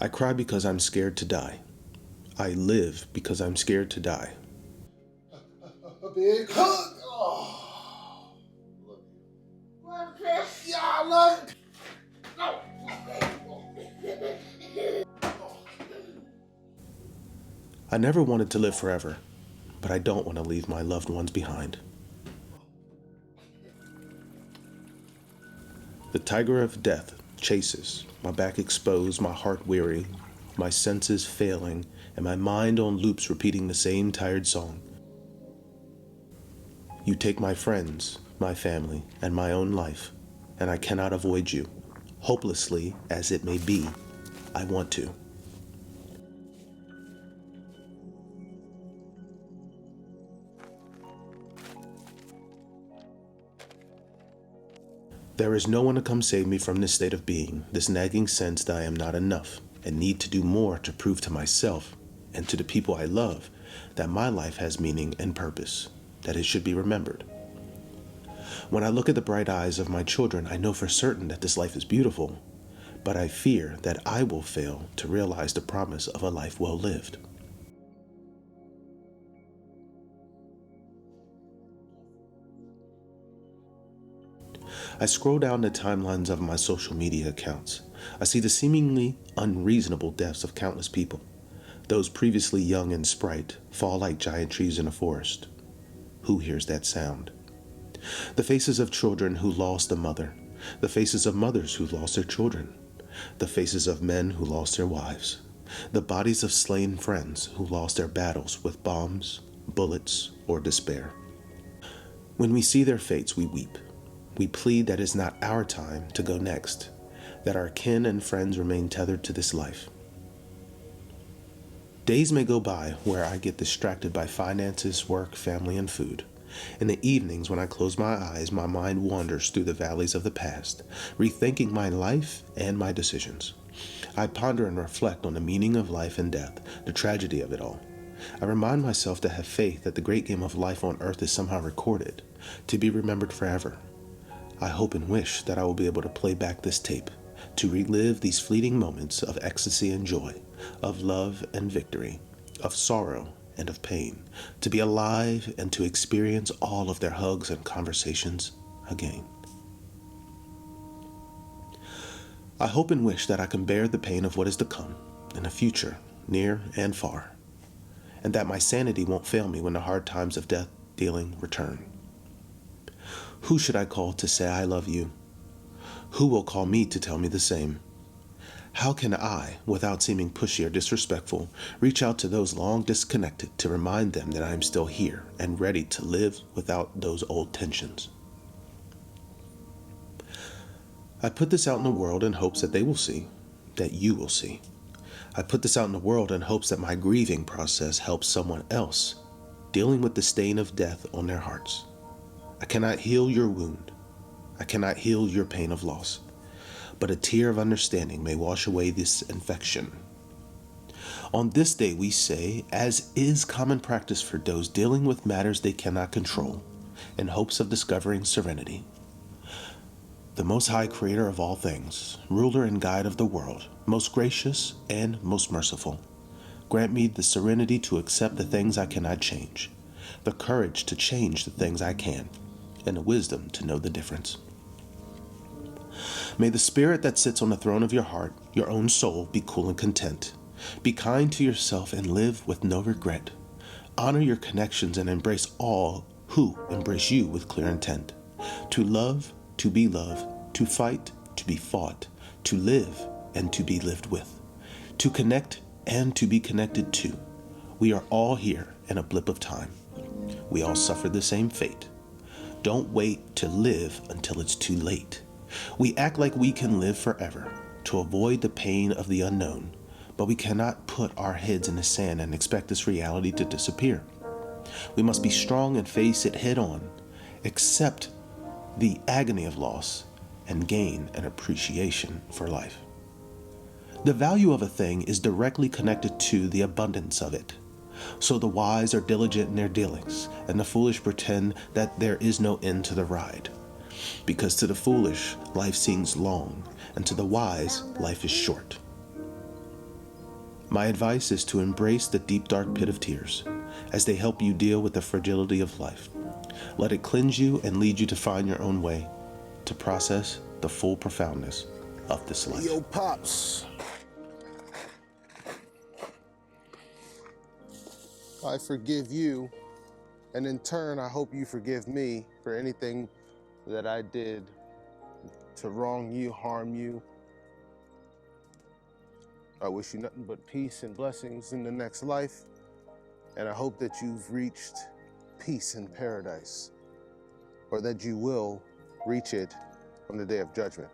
I cry because I'm scared to die. I live because I'm scared to die. A big hug. Oh, love you. Love this. Yeah, I love it. I never wanted to live forever, but I don't want to leave my loved ones behind. The tiger of death chases, my back exposed, my heart weary, my senses failing, and my mind on loops repeating the same tired song. You take my friends, my family, and my own life, and I cannot avoid you. Hopelessly as it may be, I want to. There is no one to come save me from this state of being, this nagging sense that I am not enough and need to do more to prove to myself and to the people I love that my life has meaning and purpose, that it should be remembered. When I look at the bright eyes of my children, I know for certain that this life is beautiful, but I fear that I will fail to realize the promise of a life well lived. I scroll down the timelines of my social media accounts. I see the seemingly unreasonable deaths of countless people. Those previously young and sprite fall like giant trees in a forest. Who hears that sound? The faces of children who lost a mother. The faces of mothers who lost their children. The faces of men who lost their wives. The bodies of slain friends who lost their battles with bombs, bullets, or despair. When we see their fates, we weep. We plead that it's not our time to go next, that our kin and friends remain tethered to this life. Days may go by where I get distracted by finances, work, family, and food. In the evenings, when I close my eyes, my mind wanders through the valleys of the past, rethinking my life and my decisions. I ponder and reflect on the meaning of life and death, the tragedy of it all. I remind myself to have faith that the great game of life on earth is somehow recorded, to be remembered forever. I hope and wish that I will be able to play back this tape, to relive these fleeting moments of ecstasy and joy, of love and victory, of sorrow and of pain, to be alive and to experience all of their hugs and conversations again. I hope and wish that I can bear the pain of what is to come in the future, near and far, and that my sanity won't fail me when the hard times of death dealing return. Who should I call to say I love you? Who will call me to tell me the same? How can I, without seeming pushy or disrespectful, reach out to those long disconnected to remind them that I am still here and ready to live without those old tensions? I put this out in the world in hopes that they will see, that you will see. I put this out in the world in hopes that my grieving process helps someone else dealing with the stain of death on their hearts. I cannot heal your wound. I cannot heal your pain of loss, but a tear of understanding may wash away this infection. On this day we say, as is common practice for those dealing with matters they cannot control, in hopes of discovering serenity. The Most High Creator of all things, ruler and guide of the world, most gracious and most merciful, grant me the serenity to accept the things I cannot change, the courage to change the things I can, and the wisdom to know the difference. May the spirit that sits on the throne of your heart, your own soul, be cool and content. Be kind to yourself and live with no regret. Honor your connections and embrace all who embrace you with clear intent. To love, to be loved, to fight, to be fought, to live and to be lived with, to connect and to be connected to. We are all here in a blip of time. We all suffer the same fate. Don't wait to live until it's too late. We act like we can live forever to avoid the pain of the unknown, but we cannot put our heads in the sand and expect this reality to disappear. We must be strong and face it head on, accept the agony of loss, and gain an appreciation for life. The value of a thing is directly connected to the abundance of it. So the wise are diligent in their dealings, and the foolish pretend that there is no end to the ride. Because to the foolish, life seems long, and to the wise, life is short. My advice is to embrace the deep dark pit of tears as they help you deal with the fragility of life. Let it cleanse you and lead you to find your own way to process the full profoundness of this life. Yo, Pops. I forgive you, and in turn, I hope you forgive me for anything that I did to wrong you, harm you. I wish you nothing but peace and blessings in the next life, and I hope that you've reached peace in paradise, or that you will reach it on the day of judgment.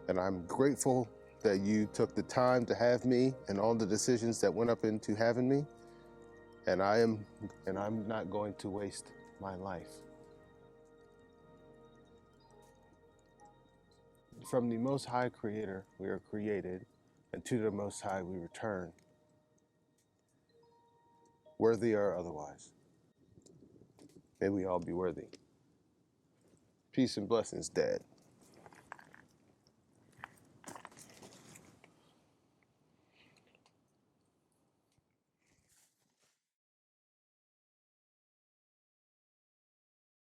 And I'm grateful that you took the time to have me and all the decisions that went up into having me. And I'm not going to waste my life. From the Most High Creator, we are created, and to the Most High we return, worthy or otherwise. May we all be worthy. Peace and blessings, Dad.